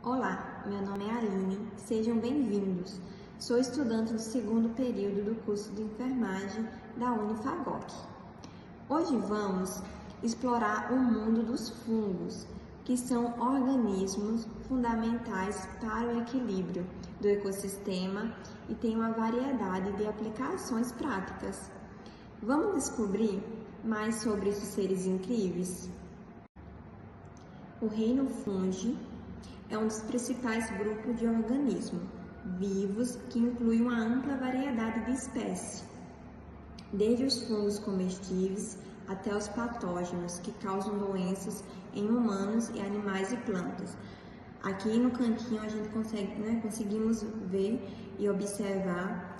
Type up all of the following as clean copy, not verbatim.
Olá, meu nome é Aline, sejam bem-vindos. Sou estudante do segundo período do curso de enfermagem da Unifagoc. Hoje vamos explorar o mundo dos fungos, que são organismos fundamentais para o equilíbrio do ecossistema e têm uma variedade de aplicações práticas. Vamos descobrir mais sobre esses seres incríveis? O reino fungi é um dos principais grupos de organismos vivos que inclui uma ampla variedade de espécies, desde os fungos comestíveis até os patógenos que causam doenças em humanos e animais e plantas. Aqui no cantinho a gente conseguimos ver e observar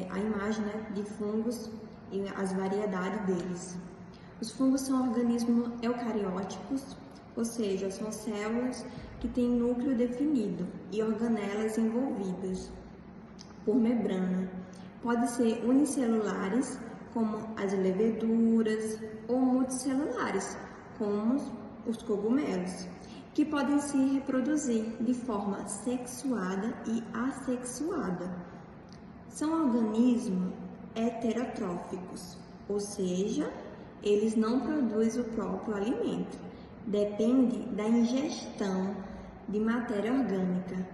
a imagem de fungos e as variedades deles. Os fungos são organismos eucarióticos, ou seja, são células que têm núcleo definido e organelas envolvidas por membrana. Podem ser unicelulares, como as leveduras, ou multicelulares, como os cogumelos, que podem se reproduzir de forma sexuada e assexuada. São organismos heterotróficos, ou seja, eles não produzem o próprio alimento. Depende da ingestão de matéria orgânica,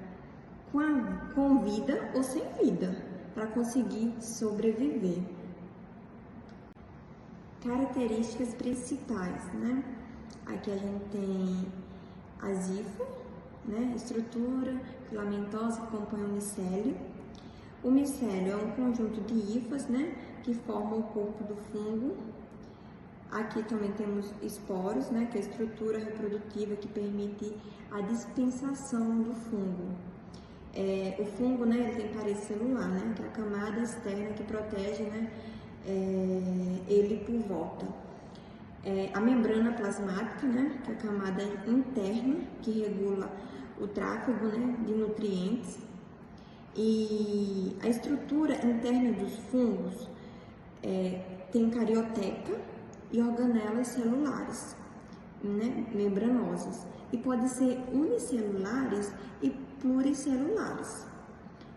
com vida ou sem vida, para conseguir sobreviver. Características principais, Aqui a gente tem as hifas, estrutura filamentosa que compõe o micélio. O micélio é um conjunto de hifas, que formam o corpo do fungo. Aqui também temos esporos, que é a estrutura reprodutiva que permite a dispensação do fungo. O fungo, ele tem parede celular, que é a camada externa que protege, ele por volta. A membrana plasmática, que é a camada interna que regula o tráfego, de nutrientes. E a estrutura interna dos fungos tem carioteca e organelas celulares, membranosas, e podem ser unicelulares e pluricelulares.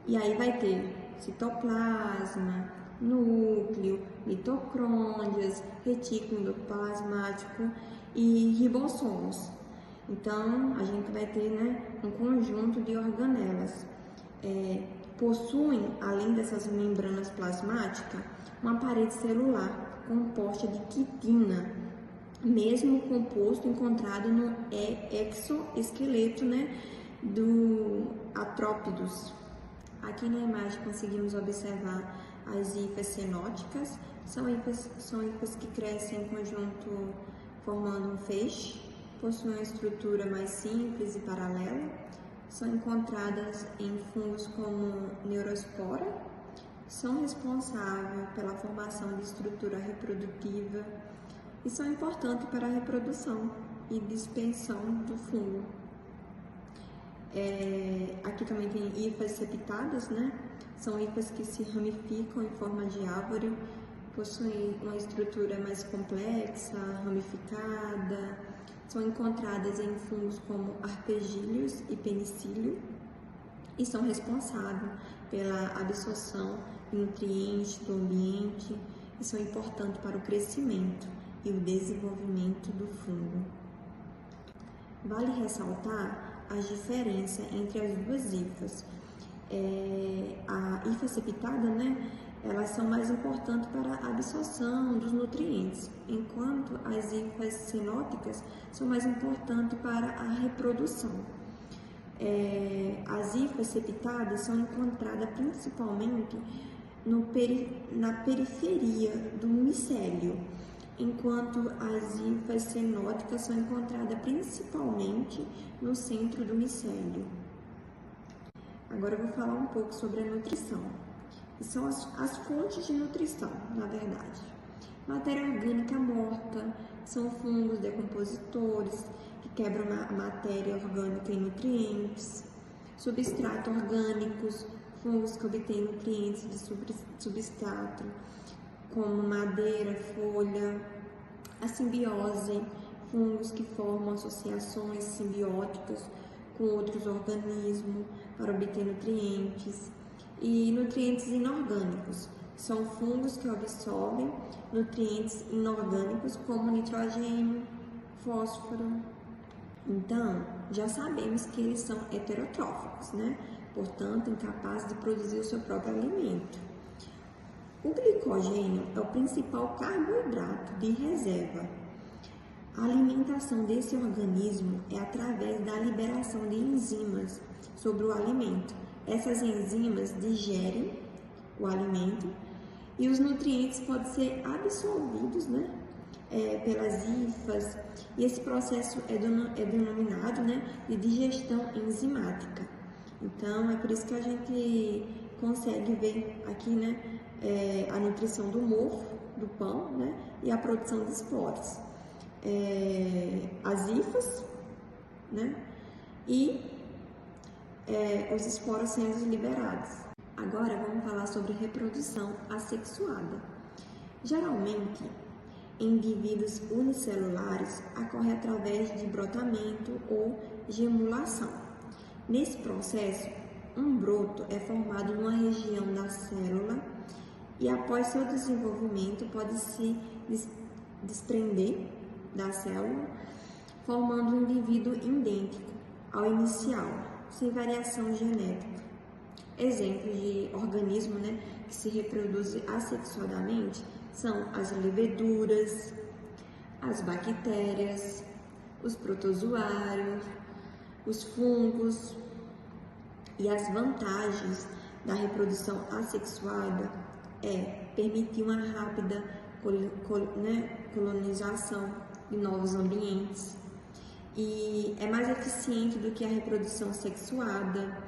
E aí vai ter citoplasma, núcleo, mitocôndrias, retículo endoplasmático e ribossomos. Então, a gente vai ter um conjunto de organelas. Possuem, além dessas membranas plasmáticas, uma parede celular composta de quitina, mesmo composto encontrado no exoesqueleto do Artrópodos. Aqui na imagem conseguimos observar as hifas cenóticas, são hifas que crescem em conjunto formando um feixe, possuem uma estrutura mais simples e paralela, são encontradas em fungos como Neurospora, são responsáveis pela formação de estrutura reprodutiva e são importantes para a reprodução e dispersão do fungo. Aqui também tem hifas septadas, São hifas que se ramificam em forma de árvore, possuem uma estrutura mais complexa, ramificada, são encontradas em fungos como arpegílios e penicílio e são responsáveis pela absorção de nutrientes do ambiente e são importantes para o crescimento e o desenvolvimento do fungo. Vale ressaltar as diferenças entre as duas hifas. A hifa septada, elas são mais importantes para a absorção dos nutrientes, enquanto as hifas cenóticas são mais importantes para a reprodução. As hifas septadas são encontradas principalmente na periferia do micélio, enquanto as hifas cenóticas são encontradas principalmente no centro do micélio. Agora eu vou falar um pouco sobre a nutrição, que são as fontes de nutrição, na verdade. Matéria orgânica morta, são fungos decompositores, que quebram a matéria orgânica em nutrientes. Substratos orgânicos, fungos que obtêm nutrientes de substrato, como madeira, folha. A simbiose, fungos que formam associações simbióticas com outros organismos para obter nutrientes. E nutrientes inorgânicos são fungos que absorvem nutrientes inorgânicos como nitrogênio, fósforo. Então, já sabemos que eles são heterotróficos, né? Portanto, incapazes de produzir o seu próprio alimento. O glicogênio é o principal carboidrato de reserva. A alimentação desse organismo é através da liberação de enzimas sobre o alimento. Essas enzimas digerem o alimento e os nutrientes podem ser absorvidos, né, pelas hifas, e esse processo é denominado, né, de digestão enzimática. Então, é por isso que a gente consegue ver aqui, né, a nutrição do mofo, do pão, né, e a produção de esporos. As hifas, né, e os esporos sendo liberados. Agora vamos falar sobre reprodução assexuada. Geralmente, em indivíduos unicelulares, ocorre através de brotamento ou gemulação. Nesse processo, um broto é formado numa região da célula e após seu desenvolvimento pode se desprender da célula, formando um indivíduo idêntico ao inicial, sem variação genética. Exemplos de organismo, né, que se reproduzem assexuadamente são as leveduras, as bactérias, os protozoários, os fungos. E as vantagens da reprodução assexuada é permitir uma rápida colonização de novos ambientes e é mais eficiente do que a reprodução sexuada,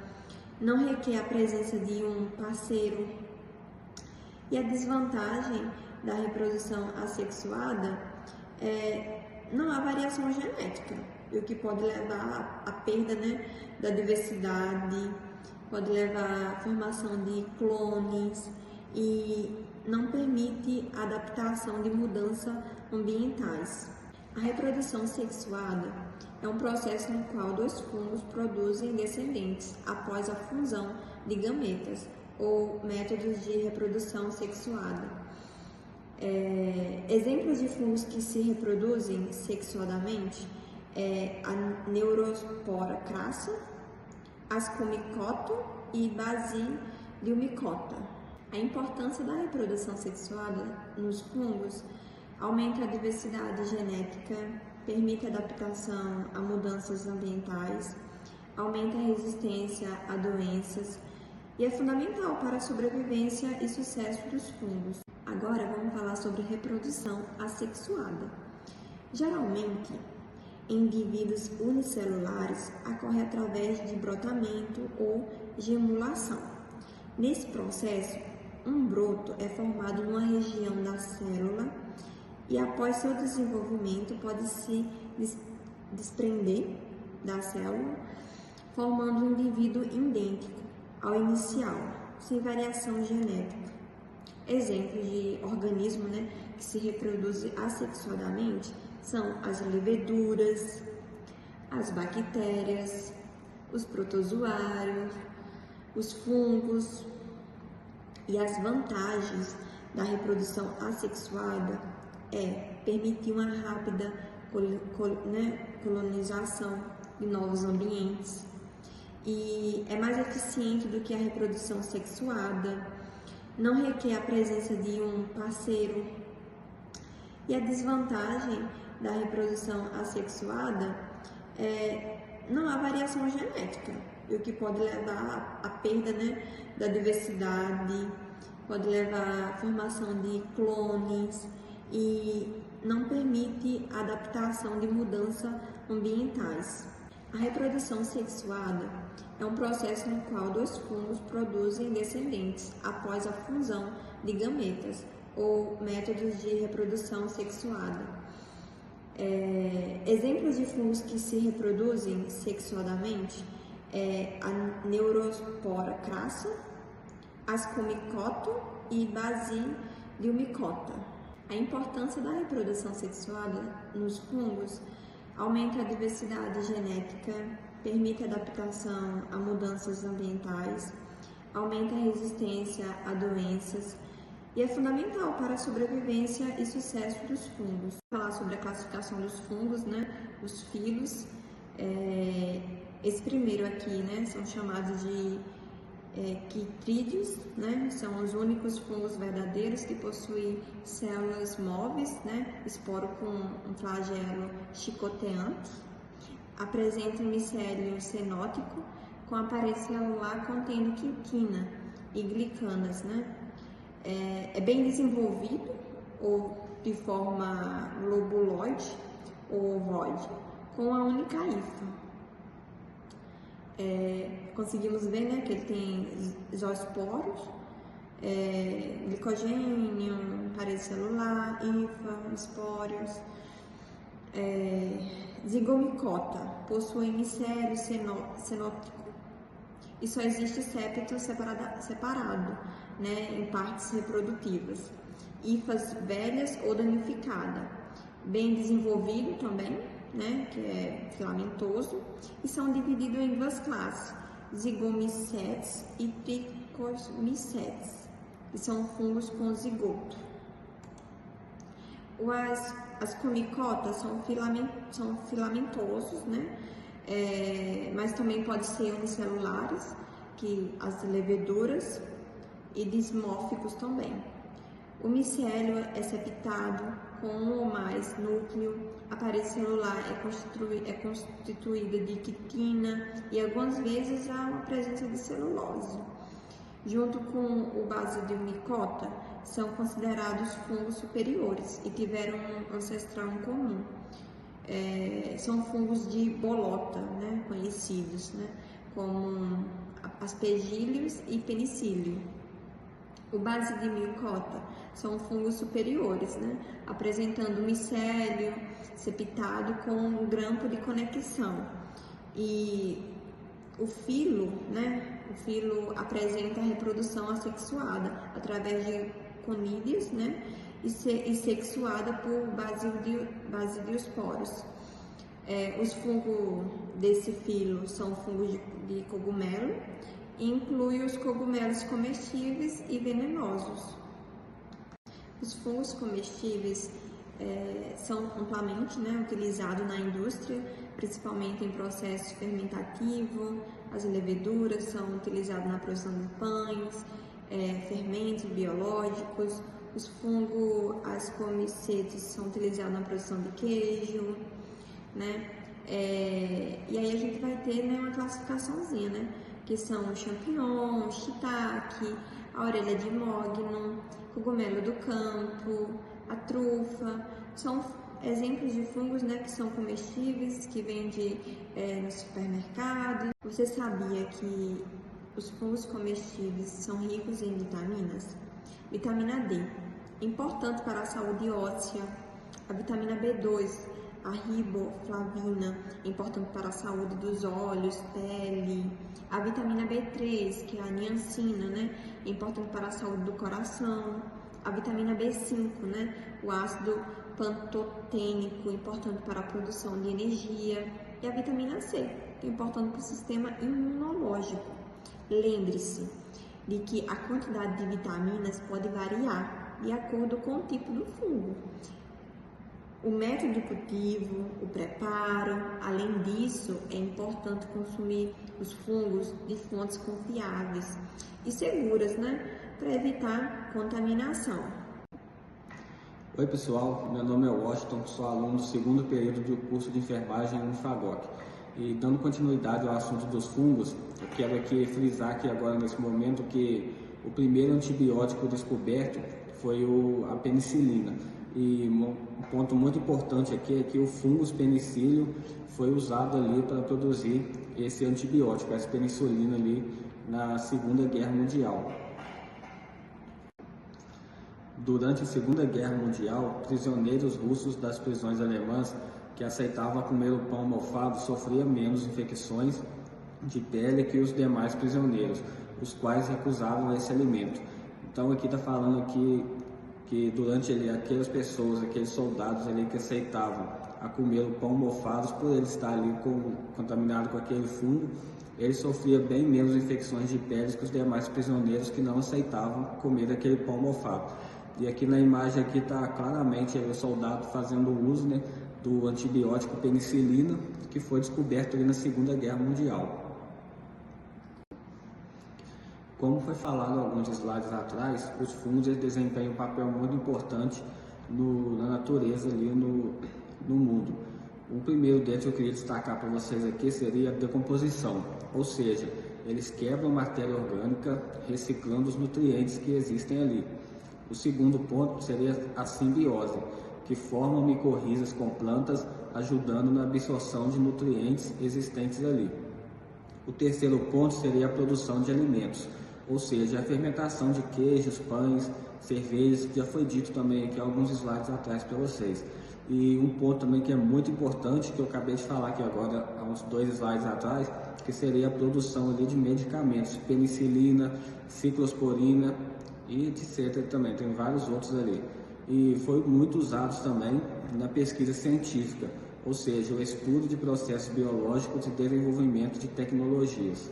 não requer a presença de um parceiro. E a desvantagem da reprodução assexuada é não há variação genética, o que pode levar à perda, né, da diversidade, pode levar à formação de clones e não permite a adaptação de mudanças ambientais. A reprodução sexuada é um processo no qual dois fungos produzem descendentes após a fusão de gametas ou métodos de reprodução sexuada. Exemplos de fungos que se reproduzem sexuadamente é a Neurospora crassa, Ascomycota e Basidiomycota. A importância da reprodução sexuada nos fungos aumenta a diversidade genética, permite adaptação a mudanças ambientais, aumenta a resistência a doenças e é fundamental para a sobrevivência e sucesso dos fungos. Agora vamos falar sobre reprodução assexuada. Geralmente, em indivíduos unicelulares, ocorre através de brotamento ou gemulação. Nesse processo, um broto é formado numa região da célula e após seu desenvolvimento pode se desprender da célula, formando um indivíduo idêntico ao inicial, sem variação genética. Exemplos de organismo, né, que se reproduzem assexuadamente são as leveduras, as bactérias, os protozoários, os fungos. E as vantagens da reprodução assexuada é permitir uma rápida colonização de novos ambientes e é mais eficiente do que a reprodução sexuada, não requer a presença de um parceiro. E a desvantagem da reprodução assexuada é não há variação genética, o que pode levar à perda, né, da diversidade, pode levar à formação de clones e não permite a adaptação de mudanças ambientais. A reprodução sexuada é um processo no qual dois fungos produzem descendentes após a fusão de gametas ou métodos de reprodução sexuada. Exemplos de fungos que se reproduzem sexuadamente é a Neurospora crassa, Ascomycota e Basidiomycota. A importância da reprodução sexuada nos fungos aumenta a diversidade genética, permite adaptação a mudanças ambientais, aumenta a resistência a doenças e é fundamental para a sobrevivência e sucesso dos fungos. Vou falar sobre a classificação dos fungos, né? Os filos. Esse primeiro aqui, né, são chamados de quitrídeos, né? São os únicos fungos verdadeiros que possuem células móveis, né? Esporo com um flagelo chicoteante. Apresenta um micélio cenótico com a parede celular contendo quitina e glicanas, né? É bem desenvolvido ou de forma lobuloide ou ovoide, com a única hifa. Conseguimos ver, né, que ele tem zoosporos, glicogênio, parede celular, hifa, espórios. Zigomicota possui micélio cenótico e só existe septo separado, né, em partes reprodutivas. Hifas velhas ou danificada, bem desenvolvido também, né, que é filamentoso, e são divididos em duas classes, zigomicetes e tricomicetes, que são fungos com zigoto. As comicotas são filamentosos, né, mas também podem ser unicelulares, que as leveduras, e dismórficos também. O micélio é septado com um ou mais núcleo, a parede celular é constituída de quitina e algumas vezes há uma presença de celulose. Junto com o basidiomicote, são considerados fungos superiores e tiveram um ancestral em comum. São fungos de bolota, né, conhecidos, né, como aspergillos e penicílio. O basidiomicote são fungos superiores, né, apresentando micélio septado com um grampo de conexão. E o filo, né, apresenta a reprodução assexuada através de conídeos, né, e sexuada por basidiosporos. Os fungos desse filo são fungos de cogumelo e inclui os cogumelos comestíveis e venenosos. Os fungos comestíveis são amplamente, né, utilizados na indústria, principalmente em processo fermentativo. As leveduras são utilizadas na produção de pães, fermentos biológicos. Os fungos ascomicetes são utilizados na produção de queijo, né? E aí a gente vai ter, né, uma classificaçãozinha, né? Que são o champignon, o shiitake, a orelha de mogno, cogumelo do campo, a trufa. São exemplos de fungos, né, que são comestíveis, que vendem no supermercado. Você sabia que os fungos comestíveis são ricos em vitaminas? Vitamina D, importante para a saúde óssea. A vitamina B2, a riboflavina, importante para a saúde dos olhos, pele. A vitamina B3, que é a niacina, né, importante para a saúde do coração. A vitamina B5, né, o ácido pantotênico, importante para a produção de energia. E a vitamina C, que é importante para o sistema imunológico. Lembre-se de que a quantidade de vitaminas pode variar de acordo com o tipo do fungo. O método de cultivo, o preparo, além disso, é importante consumir os fungos de fontes confiáveis e seguras, né, para evitar contaminação. Oi pessoal, meu nome é Washington, sou aluno do segundo período do curso de enfermagem no FAGOC. E dando continuidade ao assunto dos fungos, eu quero aqui frisar aqui agora nesse momento que o primeiro antibiótico descoberto foi a penicilina. E um ponto muito importante aqui é que o fungus penicílio foi usado ali para produzir esse antibiótico, essa penicilina ali na Segunda Guerra Mundial. Durante a Segunda Guerra Mundial, prisioneiros russos das prisões alemãs que aceitavam comer o pão mofado sofriam menos infecções de pele que os demais prisioneiros, os quais recusavam esse alimento. Então aqui está falando que durante aquelas pessoas, aqueles soldados ali que aceitavam a comer o pão mofados, por ele estar ali contaminado com aquele fungo, ele sofria bem menos infecções de pele que os demais prisioneiros que não aceitavam comer aquele pão mofado. E aqui na imagem aqui está claramente o soldado fazendo uso, né, do antibiótico penicilina, que foi descoberto ali na Segunda Guerra Mundial. Como foi falado alguns slides atrás, os fungos desempenham um papel muito importante na natureza ali no mundo. O primeiro deles que eu queria destacar para vocês aqui seria a decomposição, ou seja, eles quebram a matéria orgânica, reciclando os nutrientes que existem ali. O segundo ponto seria a simbiose, que formam micorrizas com plantas, ajudando na absorção de nutrientes existentes ali. O terceiro ponto seria a produção de alimentos, ou seja, a fermentação de queijos, pães, cervejas, que já foi dito também aqui alguns slides atrás para vocês. E um ponto também que é muito importante, que eu acabei de falar aqui agora, há uns 2 slides atrás, que seria a produção ali de medicamentos, penicilina, ciclosporina e etc. também, tem vários outros ali. E foi muito usados também na pesquisa científica, ou seja, o estudo de processos biológicos e desenvolvimento de tecnologias.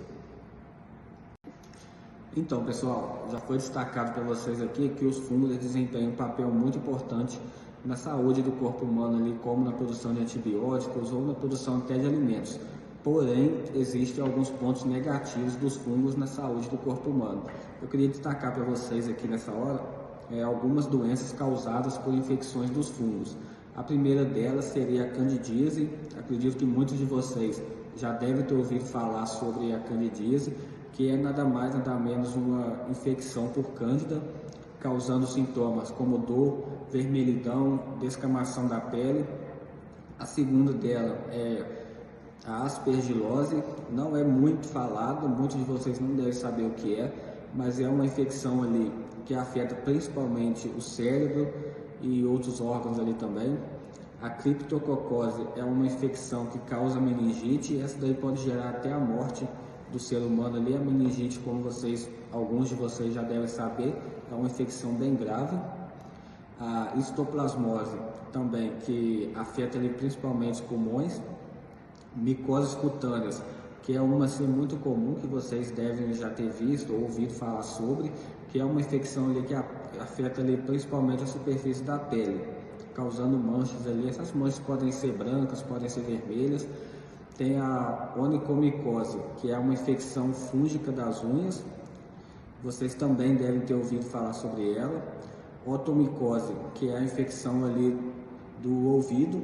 Então, pessoal, já foi destacado para vocês aqui que os fungos desempenham um papel muito importante na saúde do corpo humano, ali, como na produção de antibióticos ou na produção até de alimentos. Porém, existem alguns pontos negativos dos fungos na saúde do corpo humano. Eu queria destacar para vocês aqui nessa hora algumas doenças causadas por infecções dos fungos. A primeira delas seria a candidíase. Acredito que muitos de vocês já devem ter ouvido falar sobre a candidíase, que é nada mais nada menos uma infecção por cândida, causando sintomas como dor, vermelhidão, descamação da pele. A segunda dela é a aspergilose, não é muito falada, muitos de vocês não devem saber o que é, mas é uma infecção ali que afeta principalmente o cérebro e outros órgãos ali também. A criptococose é uma infecção que causa meningite, e essa daí pode gerar até a morte do ser humano ali. A meningite, como alguns de vocês já devem saber, é uma infecção bem grave. A histoplasmose também, que afeta ali principalmente os pulmões. Micoses cutâneas, que é uma assim, muito comum, que vocês devem já ter visto ou ouvido falar sobre, que é uma infecção ali que afeta ali principalmente a superfície da pele, causando manchas ali. Essas manchas podem ser brancas, podem ser vermelhas. Tem a onicomicose, que é uma infecção fúngica das unhas, vocês também devem ter ouvido falar sobre ela. Otomicose, que é a infecção ali do ouvido,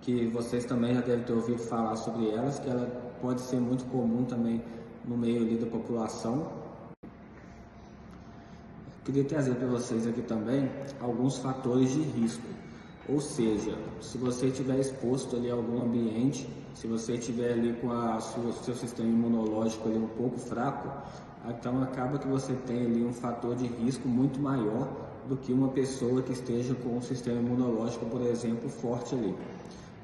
que vocês também já devem ter ouvido falar sobre elas, que ela pode ser muito comum também no meio ali da população. Queria trazer para vocês aqui também alguns fatores de risco, ou seja, se você estiver exposto ali a algum ambiente, se você estiver ali com seu sistema imunológico ali um pouco fraco, então acaba que você tem ali um fator de risco muito maior do que uma pessoa que esteja com o sistema imunológico, por exemplo, forte ali.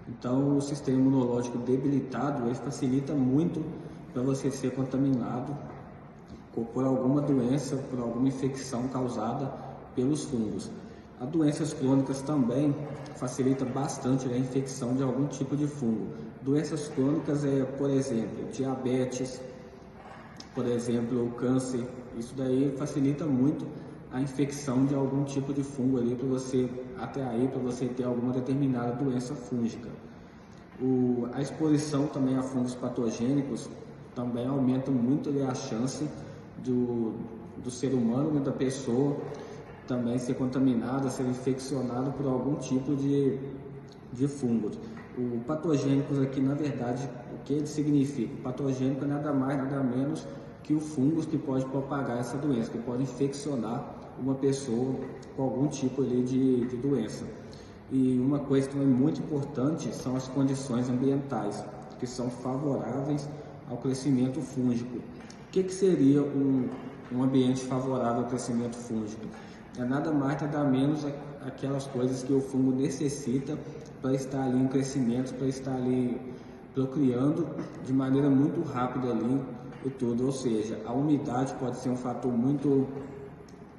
Então, o sistema imunológico debilitado, ele facilita muito para você ser contaminado por alguma doença, por alguma infecção causada pelos fungos. As doenças crônicas também facilita bastante a infecção de algum tipo de fungo. Doenças crônicas por exemplo, diabetes, por exemplo, o câncer. Isso daí facilita muito a infecção de algum tipo de fungo ali para você ter alguma determinada doença fúngica. A exposição também a fungos patogênicos também aumenta muito ali a chance do ser humano, da pessoa, também ser contaminada, ser infeccionada por algum tipo de fungos. O patogênicos aqui, na verdade, o que ele significa? O patogênico é nada mais, nada menos que o fungos que pode propagar essa doença, que pode infeccionar uma pessoa com algum tipo ali de doença. E uma coisa também muito importante são as condições ambientais, que são favoráveis ao crescimento fúngico. O que seria um ambiente favorável ao crescimento fúngico? É nada mais, nada menos aquelas coisas que o fungo necessita para estar ali em crescimento, para estar ali procriando de maneira muito rápida ali e tudo. Ou seja, a umidade pode ser um fator muito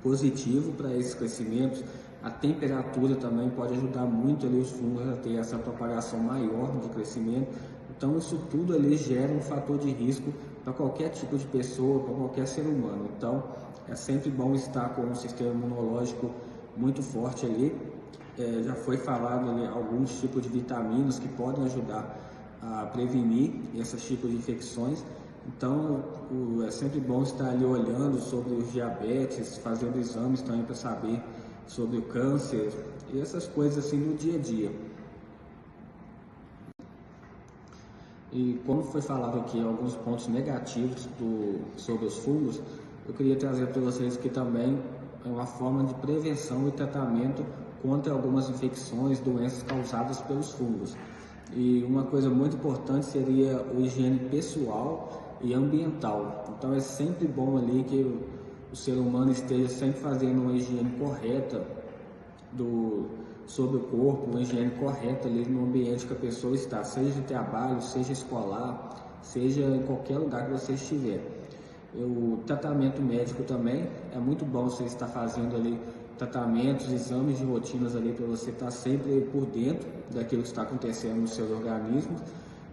positivo para esses crescimentos, A temperatura também pode ajudar muito ali os fungos a ter essa propagação maior de crescimento. Então isso tudo ali gera um fator de risco para qualquer tipo de pessoa, para qualquer ser humano. Então é sempre bom estar com um sistema imunológico muito forte ali. Já foi falado ali alguns tipos de vitaminas que podem ajudar a prevenir esses tipos de infecções. Então é sempre bom estar ali olhando sobre os diabetes, fazendo exames também para saber sobre o câncer e essas coisas assim no dia a dia. E como foi falado aqui alguns pontos negativos sobre os fungos, eu queria trazer para vocês que também é uma forma de prevenção e tratamento contra algumas infecções, doenças causadas pelos fungos. E uma coisa muito importante seria a higiene pessoal e ambiental. Então é sempre bom ali que o ser humano esteja sempre fazendo uma higiene correta sobre o corpo, uma higiene correta ali no ambiente que a pessoa está, seja de trabalho, seja escolar, seja em qualquer lugar que você estiver. O tratamento médico também é muito bom você estar fazendo ali tratamentos, exames de rotinas ali para você estar sempre por dentro daquilo que está acontecendo no seu organismo.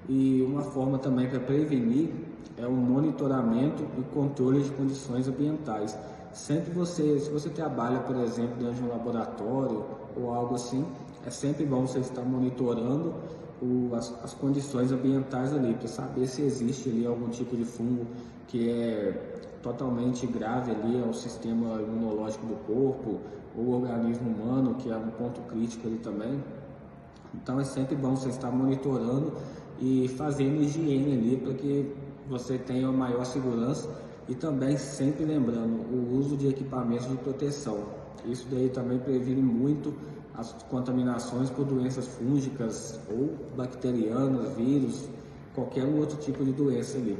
E uma forma também para prevenir é o monitoramento e controle de condições ambientais. Sempre se você trabalha, por exemplo, dentro de um laboratório ou algo assim, é sempre bom você estar monitorando as condições ambientais ali, para saber se existe ali algum tipo de fungo que é totalmente grave ali ao sistema imunológico do corpo, ou o organismo humano, que é um ponto crítico ali também. Então é sempre bom você estar monitorando e fazendo higiene ali para que você tenha uma maior segurança, e também sempre lembrando o uso de equipamentos de proteção. Isso daí também previne muito as contaminações por doenças fúngicas ou bacterianas, vírus, qualquer outro tipo de doença ali.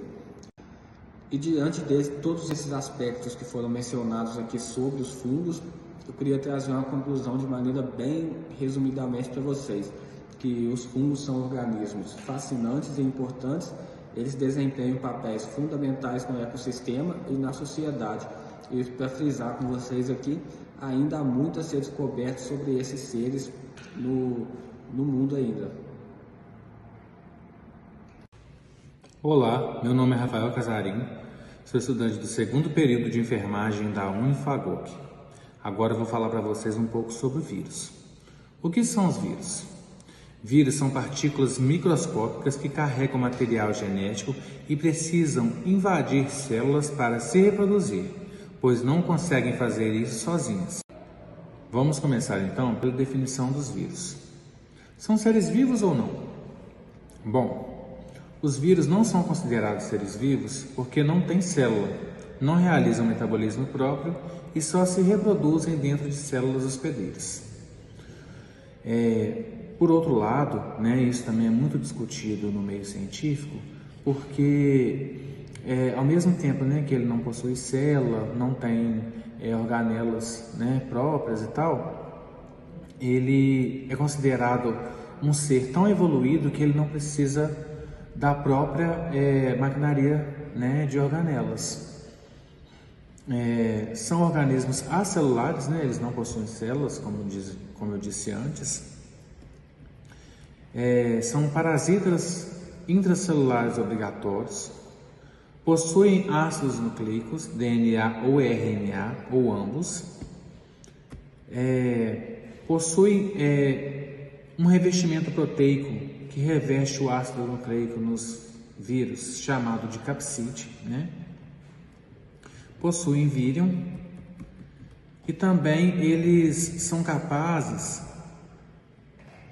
E diante de todos esses aspectos que foram mencionados aqui sobre os fungos, eu queria trazer uma conclusão de maneira bem resumidamente para vocês, que os fungos são organismos fascinantes e importantes. Eles desempenham papéis fundamentais no ecossistema e na sociedade. E para frisar com vocês aqui, ainda há muito a ser descoberto sobre esses seres no mundo ainda. Olá, meu nome é Rafael Casarim, sou estudante do segundo período de enfermagem da Unifagoc. Agora eu vou falar para vocês um pouco sobre vírus. O que são os vírus? Vírus são partículas microscópicas que carregam material genético e precisam invadir células para se reproduzir, pois não conseguem fazer isso sozinhos. Vamos começar então pela definição dos vírus. São seres vivos ou não? Bom, os vírus não são considerados seres vivos porque não têm célula, não realizam metabolismo próprio e só se reproduzem dentro de células hospedeiras. Por outro lado, isso também é muito discutido no meio científico, porque ao mesmo tempo que ele não possui célula, não tem organelas próprias e tal, ele é considerado um ser tão evoluído que ele não precisa da própria maquinaria de organelas. São organismos acelulares, eles não possuem células, como eu disse antes. São parasitas intracelulares obrigatórios, possuem ácidos nucleicos, DNA ou RNA, ou ambos, possuem um revestimento proteico que reveste o ácido nucleico nos vírus, chamado de capsídeo, possuem vírion, e também eles são capazes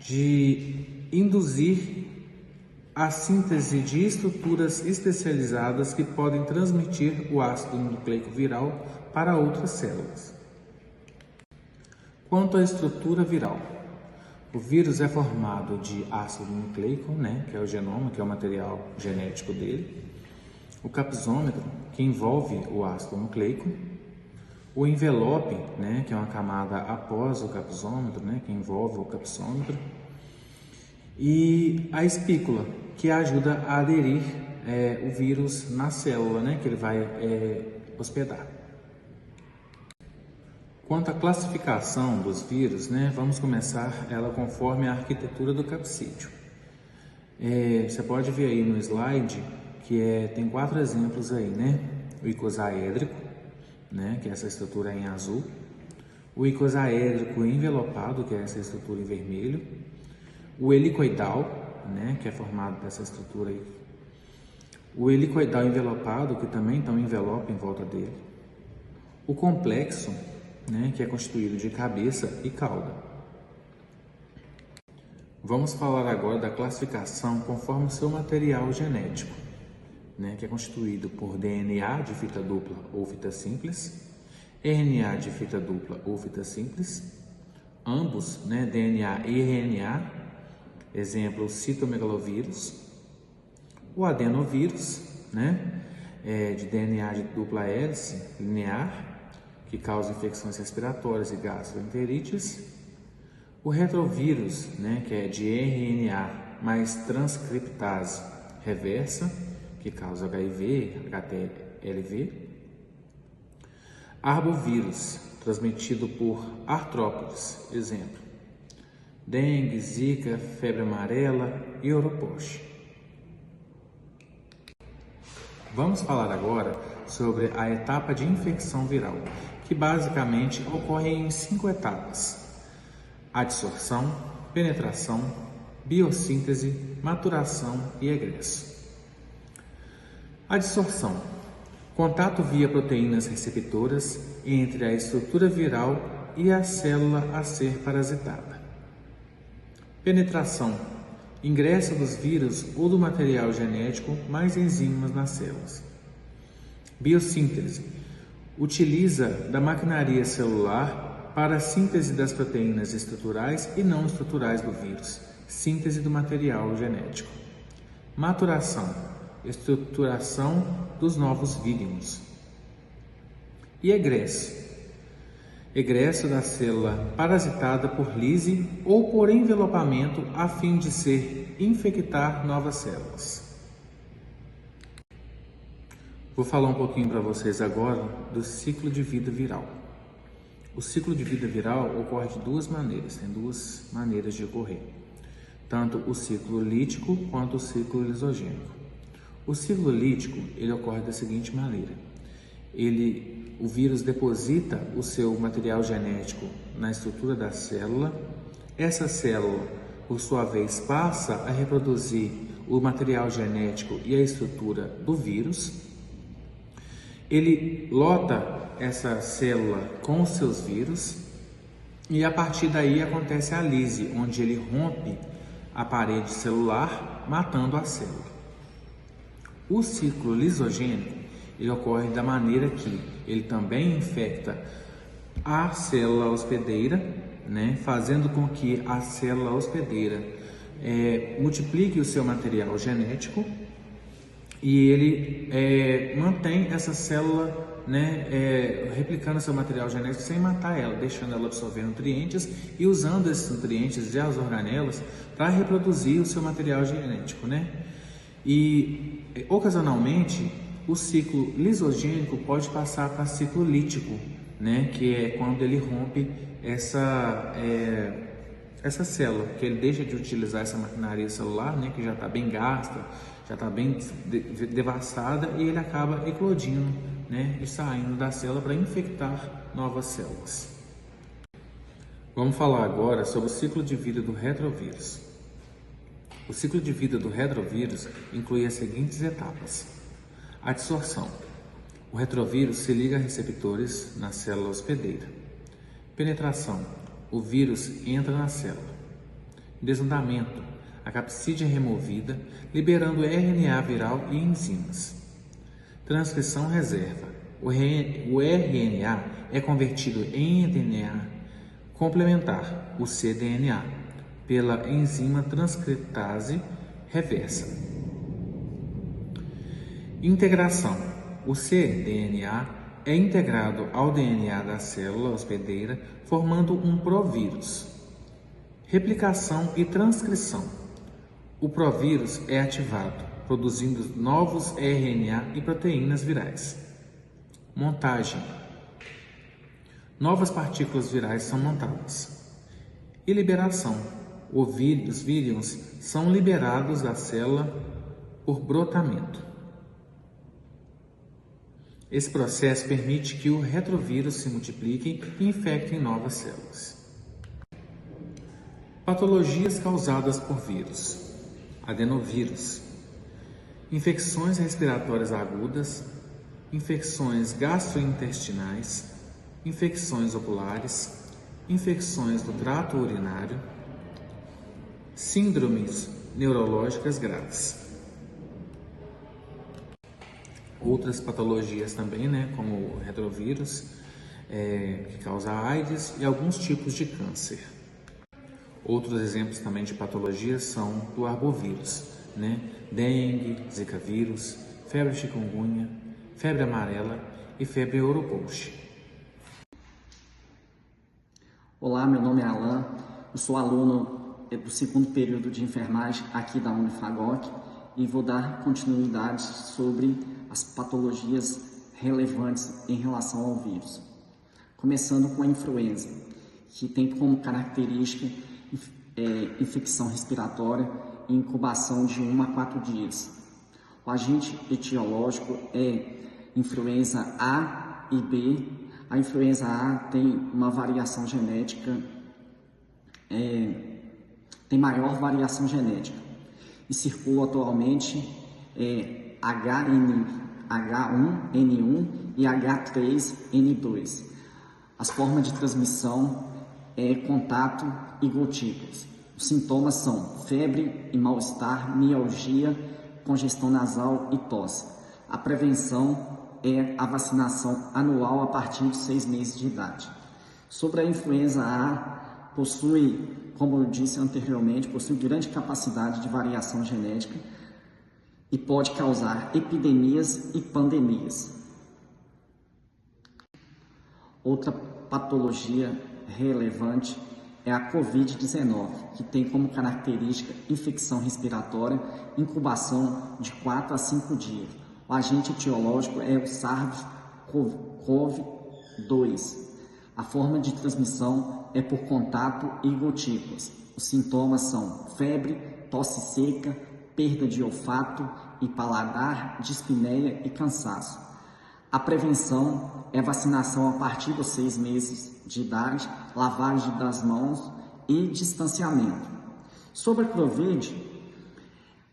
de induzir a síntese de estruturas especializadas que podem transmitir o ácido nucleico viral para outras células. Quanto à estrutura viral, o vírus é formado de ácido nucleico, que é o genoma, que é o material genético dele, o capsômetro, que envolve o ácido nucleico, o envelope, que é uma camada após o capsômetro, que envolve o capsômetro, e a espícula, que ajuda a aderir o vírus na célula, que ele vai hospedar. Quanto à classificação dos vírus, vamos começar ela conforme a arquitetura do capsídeo. Você pode ver aí no slide que tem 4 exemplos aí, O icosaédrico, que é essa estrutura em azul. O icosaédrico envelopado, que é essa estrutura em vermelho. O helicoidal, que é formado dessa estrutura aí. O helicoidal envelopado, que também tem um envelope em volta dele. O complexo, que é constituído de cabeça e cauda. Vamos falar agora da classificação conforme o seu material genético, que é constituído por DNA de fita dupla ou fita simples, RNA de fita dupla ou fita simples, ambos, DNA e RNA, exemplo, o citomegalovírus, o adenovírus, de DNA de dupla hélice linear, que causa infecções respiratórias e gastroenterites, o retrovírus, que é de RNA mais transcriptase reversa, que causa HIV, HTLV, arbovírus, transmitido por artrópodes, exemplo, dengue, zika, febre amarela e oropoche. Vamos falar agora sobre a etapa de infecção viral, que basicamente ocorre em 5 etapas: adsorção, penetração, biossíntese, maturação e egresso. Adsorção: contato via proteínas receptoras entre a estrutura viral e a célula a ser parasitada. Penetração: ingresso dos vírus ou do material genético mais enzimas nas células. Biossíntese: utiliza da maquinaria celular para a síntese das proteínas estruturais e não estruturais do vírus, síntese do material genético. Maturação: estruturação dos novos vírions. E egresso: egresso da célula parasitada por lise ou por envelopamento a fim de infectar novas células. Vou falar um pouquinho para vocês agora do ciclo de vida viral. O ciclo de vida viral ocorre de 2 maneiras, tem 2 maneiras de ocorrer, tanto o ciclo lítico quanto o ciclo lisogênico. O ciclo lítico, ele ocorre da seguinte maneira: o vírus deposita o seu material genético na estrutura da célula, essa célula, por sua vez, passa a reproduzir o material genético e a estrutura do vírus. Ele lota essa célula com os seus vírus e a partir daí acontece a lise, onde ele rompe a parede celular, matando a célula. O ciclo lisogênico, ele ocorre da maneira que ele também infecta a célula hospedeira, fazendo com que a célula hospedeira multiplique o seu material genético e ele mantém essa célula replicando seu material genético sem matar ela, deixando ela absorver nutrientes e usando esses nutrientes e as organelas para reproduzir o seu material genético, E ocasionalmente o ciclo lisogênico pode passar para ciclo lítico, que é quando ele rompe essa célula, que ele deixa de utilizar essa maquinaria celular, que já está bem gasta, já está bem devastada, e ele acaba eclodindo, e saindo da célula para infectar novas células. Vamos falar agora sobre o ciclo de vida do retrovírus. O ciclo de vida do retrovírus inclui as seguintes etapas: adsorção: o retrovírus se liga a receptores na célula hospedeira. Penetração: o vírus entra na célula. Desnudamento: a capsídea é removida, liberando RNA viral e enzimas. Transcrição reserva: o RNA é convertido em DNA complementar, o cDNA, pela enzima transcriptase reversa. Integração: o cDNA é integrado ao DNA da célula hospedeira, formando um provírus. Replicação e transcrição: o provírus é ativado, produzindo novos RNA e proteínas virais. Montagem: Novas partículas virais são montadas. E liberação. Os vírions são liberados da célula por brotamento. Esse processo permite que o retrovírus se multiplique e infecte novas células. Patologias causadas por vírus. Adenovírus. Infecções respiratórias agudas, infecções gastrointestinais, infecções oculares, infecções do trato urinário, síndromes neurológicas graves. Outras patologias também, como o retrovírus, que causa AIDS e alguns tipos de câncer. Outros exemplos também de patologias são do arbovírus, dengue, zika vírus, febre chikungunya, febre amarela e febre oropouche. Olá, meu nome é Alan, eu sou aluno do segundo período de enfermagem aqui da Unifagoc e vou dar continuidade sobre as patologias relevantes em relação ao vírus. Começando com a influenza, que tem como característica infecção respiratória e incubação de 1 a 4 dias. O agente etiológico é influenza A e B. A influenza A tem uma variação genética, tem maior variação genética e circula atualmente H1N1 e H3N2. As formas de transmissão é contato e gotículas. Os sintomas são febre e mal-estar, mialgia, congestão nasal e tosse. A prevenção é a vacinação anual a partir de 6 meses de idade. Sobre a influenza A, possui, como eu disse anteriormente, possui grande capacidade de variação genética e pode causar epidemias e pandemias. Outra patologia relevante é a Covid-19, que tem como característica infecção respiratória, incubação de 4 a 5 dias. O agente etiológico é o SARS-CoV-2. A forma de transmissão é por contato e gotículas. Os sintomas são febre, tosse seca, perda de olfato e paladar, dispneia e cansaço. A prevenção é vacinação a partir dos 6 meses de idade, lavagem das mãos e distanciamento. Sobre a Covid,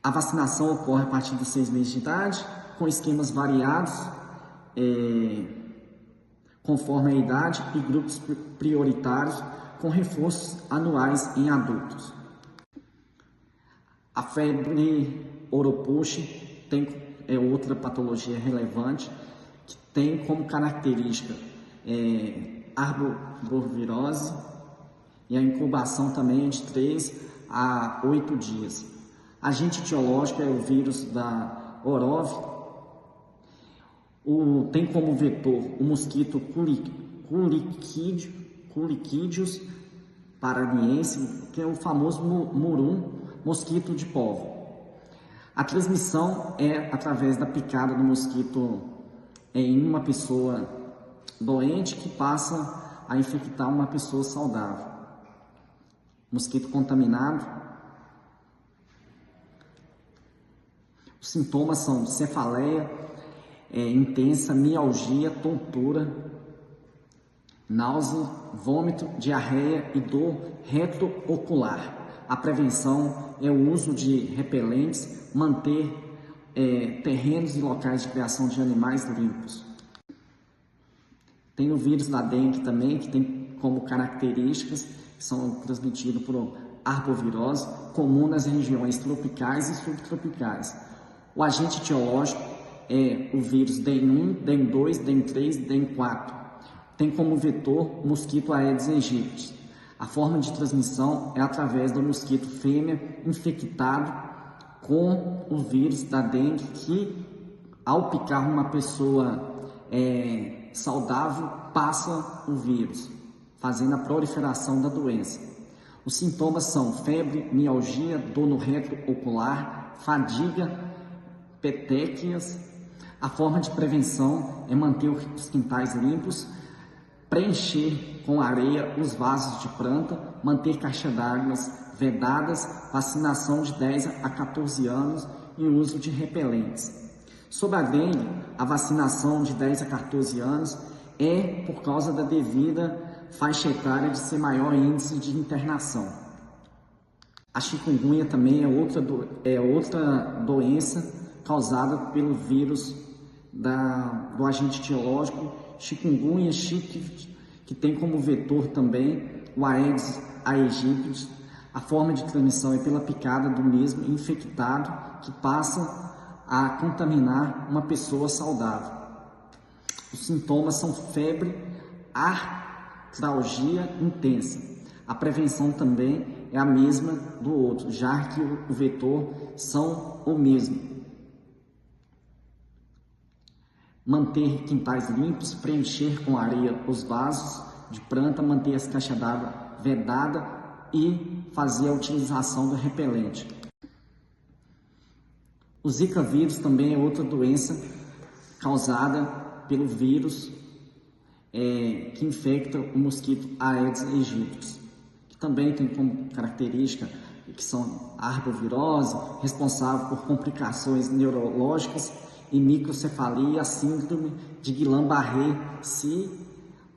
a vacinação ocorre a partir dos 6 meses de idade, com esquemas variados, conforme a idade e grupos prioritários, com reforços anuais em adultos. A febre oropouche é outra patologia relevante, que tem como característica arbovirose e a incubação também é de 3 a 8 dias. Agente etiológico é o vírus da Orov. Tem como vetor o mosquito Culiquídeos paranaense, que é o famoso murum, mosquito de polvo. A transmissão é através da picada do mosquito em uma pessoa doente que passa a infectar uma pessoa saudável. Mosquito contaminado. Os sintomas são cefaleia intensa, mialgia, tontura, náusea, vômito, diarreia e dor retroocular. A prevenção é o uso de repelentes, manter terrenos e locais de criação de animais limpos. Tem o vírus da dengue também, que tem como características que são transmitidos por arbovirose, comum nas regiões tropicais e subtropicais. O agente etiológico é o vírus DEN1, DEN2, DEN3, DEN4. Tem como vetor mosquito Aedes aegypti. A forma de transmissão é através do mosquito fêmea infectado com o vírus da dengue, que ao picar uma pessoa saudável passa o vírus, fazendo a proliferação da doença. Os sintomas são febre, mialgia, dor no retroocular, fadiga, petequias. A forma de prevenção é manter os quintais limpos, preencher com areia os vasos de planta, manter caixa d'água vedadas, vacinação de 10 a 14 anos e uso de repelentes. Sobre a dengue, a vacinação de 10 a 14 anos é por causa da devida faixa etária de ser maior índice de internação. A chikungunya também é outra doença causada pelo vírus do agente etiológico chikungunya shikhi, que tem como vetor também o Aedes aegypti. A forma de transmissão é pela picada do mesmo infectado que passa a contaminar uma pessoa saudável. Os sintomas são febre, artralgia intensa. A prevenção também é a mesma do outro, já que o vetor são o mesmo. Manter quintais limpos, preencher com areia os vasos de planta, manter as caixas d'água vedadas e fazer a utilização do repelente. O Zika vírus também é outra doença causada pelo vírus que infecta o mosquito Aedes aegypti, que também tem como característica que são a arbovirose, responsável por complicações neurológicas e microcefalia, a síndrome de Guillain-Barré, se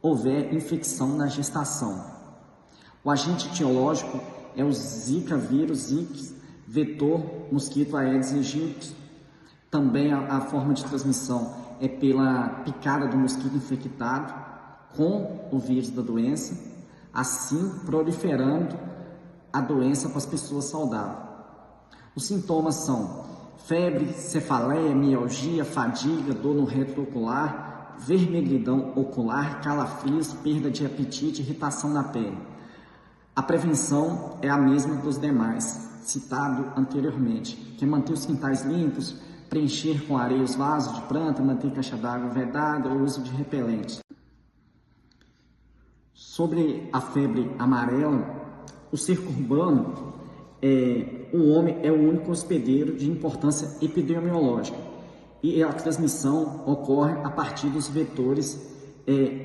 houver infecção na gestação. O agente etiológico é o Zika vírus, Zika, vetor mosquito Aedes aegypti. Também a forma de transmissão é pela picada do mosquito infectado com o vírus da doença, assim proliferando a doença para as pessoas saudáveis. Os sintomas são febre, cefaleia, mialgia, fadiga, dor no reto ocular, vermelhidão ocular, calafrios, perda de apetite, irritação na pele. A prevenção é a mesma dos demais, citado anteriormente, que é manter os quintais limpos, preencher com areia os vasos de planta, manter caixa d'água vedada, o uso de repelentes. Sobre a febre amarela, o cerco urbano, o homem é o único hospedeiro de importância epidemiológica e a transmissão ocorre a partir dos vetores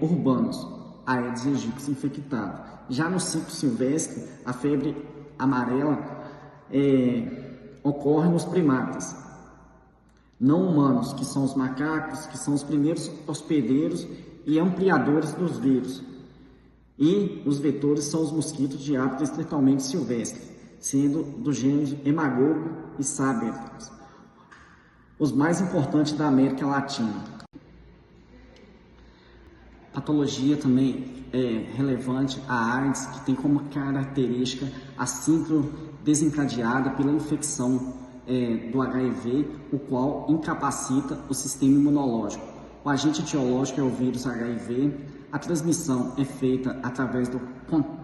urbanos, Aedes aegypti infectado. Já no ciclo silvestre, a febre amarela ocorre nos primatas não humanos, que são os macacos, que são os primeiros hospedeiros e ampliadores dos vírus. E os vetores são os mosquitos de hábito estritamente silvestre, sendo dos gêneros Hemagogo e Sabertus, os mais importantes da América Latina. Patologia também relevante, a AIDS, que tem como característica a síndrome desencadeada pela infecção do HIV, o qual incapacita o sistema imunológico. O agente etiológico é o vírus HIV. A transmissão é feita através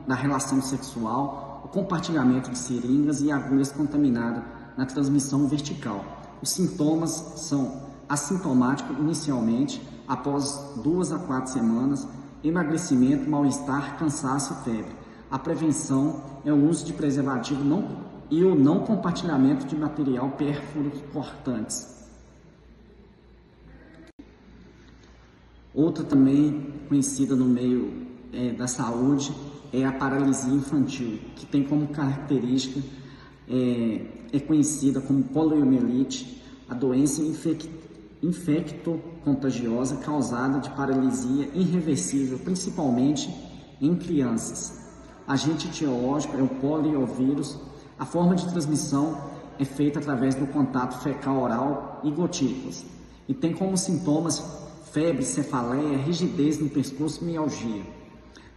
da relação sexual, o compartilhamento de seringas e agulhas contaminadas na transmissão vertical. Os sintomas são assintomáticos inicialmente, após 2 a 4 semanas, emagrecimento, mal-estar, cansaço e febre. A prevenção é o uso de preservativo e o não compartilhamento de material pérfuro cortantes. Outra também conhecida no meio da saúde é a paralisia infantil, que tem como característica, é conhecida como poliomielite, a doença infecto-contagiosa causada de paralisia irreversível, principalmente em crianças. Agente etiológico é o poliovírus. A forma de transmissão é feita através do contato fecal-oral e gotículas e tem como sintomas febre, cefaleia, rigidez no pescoço e mialgia.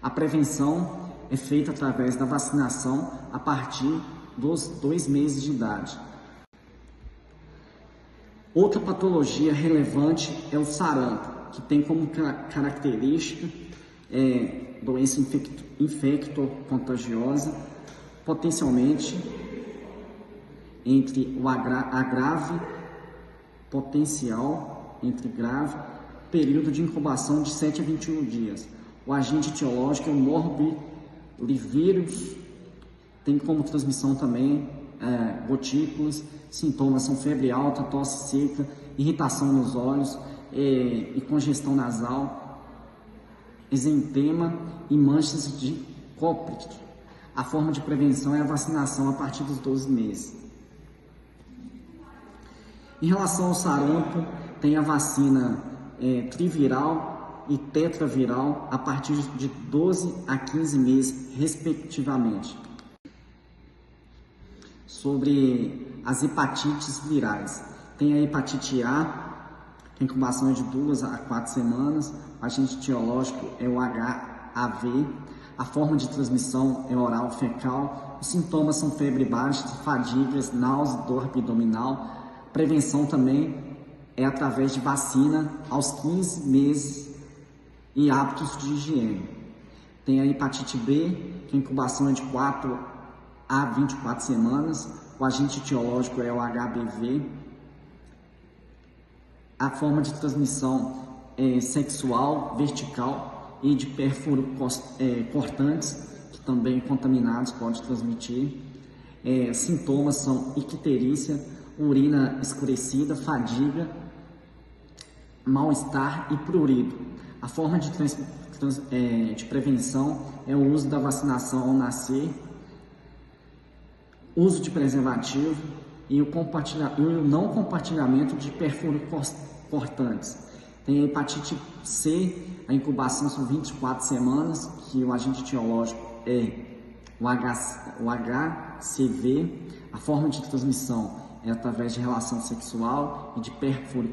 A prevenção é feita através da vacinação a partir dos 2 meses de idade. Outra patologia relevante é o sarampo, que tem como característica doença infecto-contagiosa, potencialmente entre a grave, potencial entre grave, período de incubação de 7 a 21 dias. O agente etiológico é o morbilivírus, tem como transmissão também gotículas. Sintomas são febre alta, tosse seca, irritação nos olhos e congestão nasal. exantema e manchas de Koplik. A forma de prevenção é a vacinação a partir dos 12 meses. Em relação ao sarampo, tem a vacina triviral e tetraviral a partir de 12 a 15 meses, respectivamente. Sobre as hepatites virais, tem a hepatite A, que a incubação é de 2 a 4 semanas, o agente etiológico é o HAV, a forma de transmissão é oral fecal, os sintomas são febre baixa, fadigas, náusea, dor abdominal. Prevenção também é através de vacina aos 15 meses e hábitos de higiene. Tem a hepatite B, que a incubação é de 4 a 24 semanas, o agente etiológico é o HBV. A forma de transmissão é sexual, vertical e de pérfuro cortantes, que também contaminados podem transmitir. Sintomas são icterícia, urina escurecida, fadiga, mal-estar e prurido. A forma de prevenção é o uso da vacinação ao nascer, uso de preservativo e o não compartilhamento de pérfuro cortantes. Tem a hepatite C, a incubação são 24 semanas, que o agente etiológico é o HCV. A forma de transmissão é através de relação sexual e de pérfuro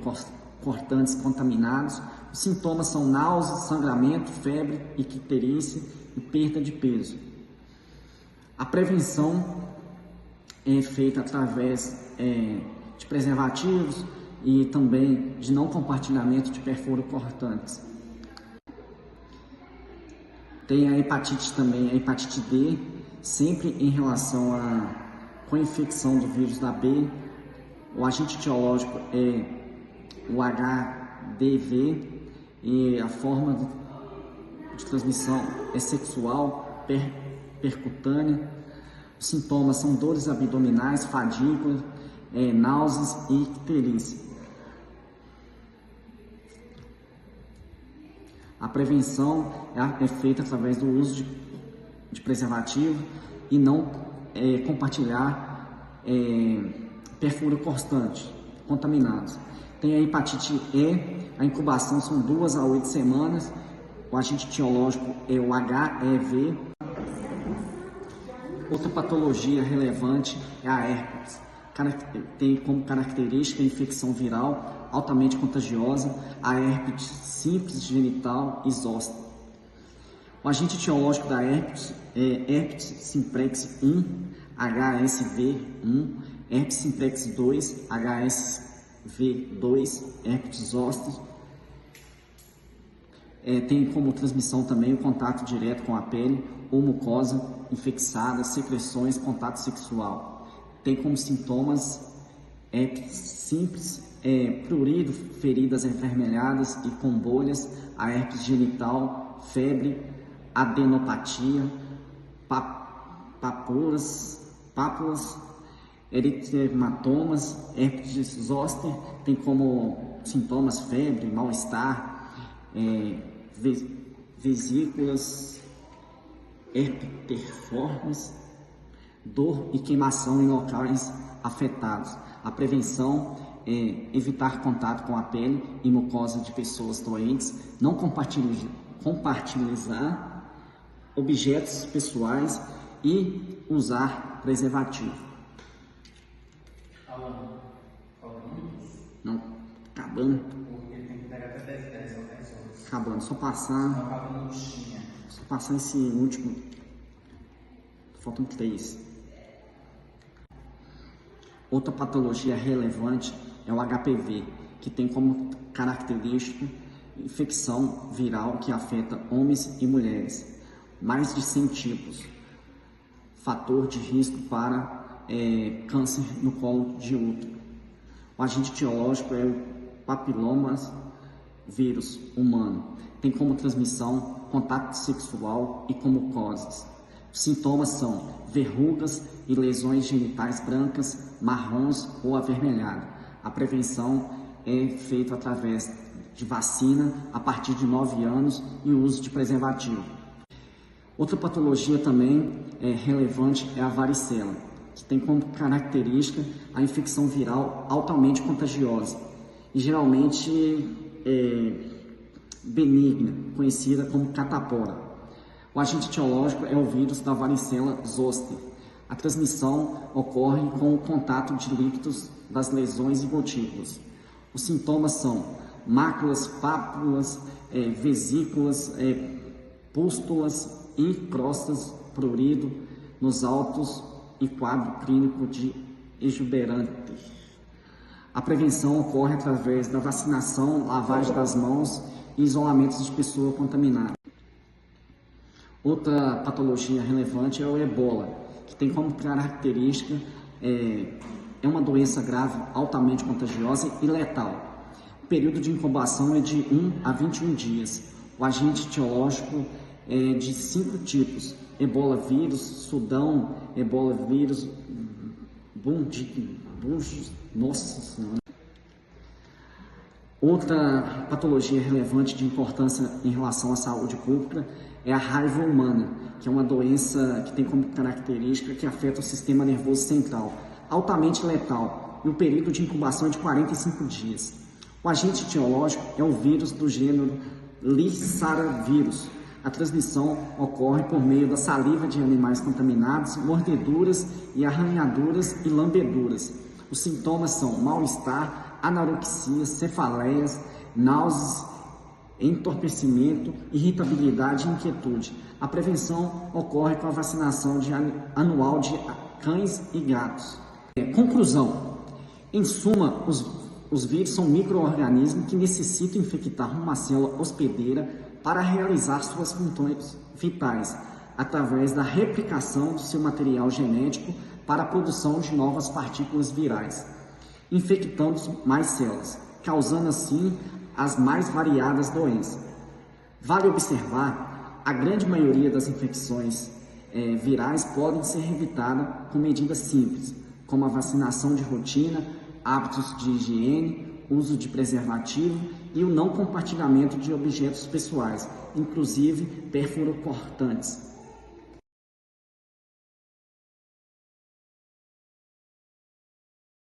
cortantes contaminados. Os sintomas são náusea, sangramento, febre, icterícia e perda de peso. A prevenção é feita através de preservativos e também de não compartilhamento de pérfuro cortantes. Tem a hepatite também, a hepatite D, sempre em relação com a infecção do vírus da B. O agente etiológico é o HDV e a forma de transmissão é sexual, percutânea. Os sintomas são dores abdominais, fadiga, náuseas e icterícia. A prevenção é feita através do uso de preservativo e não compartilhar pérfuro constante, contaminados. Tem a hepatite E, a incubação são 2 a 8 semanas, o agente etiológico é o HEV. Outra patologia relevante é a herpes. Tem como característica a infecção viral altamente contagiosa, a herpes simples genital e zoster. O agente etiológico da herpes é herpes simplex 1, HSV1, herpes simplex 2, HSV2, herpes zoster. Tem como transmissão também o contato direto com a pele ou mucosa infectada, secreções, contato sexual. Tem como sintomas herpes simples, prurido, feridas envermelhadas e com bolhas, a herpes genital, febre, adenopatia, pápulas, eritematomas, herpes zoster. Tem como sintomas febre, mal-estar, vesículas herpetiformes, dor e queimação em locais afetados. A prevenção é evitar contato com a pele e mucosa de pessoas doentes, não compartilhar objetos pessoais e usar preservativo. Não, acabando. Acabando, só passar esse último. Faltam 3. Outra patologia relevante é o HPV, que tem como característica infecção viral que afeta homens e mulheres. Mais de 100 tipos. Fator de risco para câncer no colo de útero. O agente etiológico é o papilomas vírus humano. Tem como transmissão contato sexual e com mucosas. Os sintomas são verrugas e lesões genitais brancas, marrons ou avermelhado. A prevenção é feita através de vacina a partir de 9 anos e o uso de preservativo. Outra patologia também relevante é a varicela, que tem como característica a infecção viral altamente contagiosa e geralmente benigna, conhecida como catapora. O agente etiológico é o vírus da varicela zoster. A transmissão ocorre com o contato de líquidos das lesões e gotículas. Os sintomas são máculas, pápulas, vesículas, pústulas e crostas, prurido nos altos e quadro clínico de exuberante. A prevenção ocorre através da vacinação, lavagem das mãos e isolamento de pessoa contaminada. Outra patologia relevante é o ebola, que tem como característica é uma doença grave, altamente contagiosa e letal. O período de incubação é de 1 a 21 dias. O agente etiológico é de 5 tipos: ebola vírus, sudão, ebola vírus, nossa senhora. Outra patologia relevante de importância em relação à saúde pública é a raiva humana, que é uma doença que tem como característica que afeta o sistema nervoso central, altamente letal, e o período de incubação é de 45 dias. O agente etiológico é o vírus do gênero Lyssaravírus. A transmissão ocorre por meio da saliva de animais contaminados, mordeduras e arranhaduras e lambeduras. Os sintomas são mal-estar, anorexia, cefaleias, náuseas, entorpecimento, irritabilidade e inquietude. A prevenção ocorre com a vacinação anual de cães e gatos. Conclusão. Em suma, os vírus são micro-organismos que necessitam infectar uma célula hospedeira para realizar suas funções vitais, através da replicação do seu material genético para a produção de novas partículas virais, infectando mais células, causando assim as mais variadas doenças. Vale observar, a grande maioria das infecções virais podem ser evitadas com medidas simples, como a vacinação de rotina, hábitos de higiene, uso de preservativo e o não compartilhamento de objetos pessoais, inclusive perfurocortantes.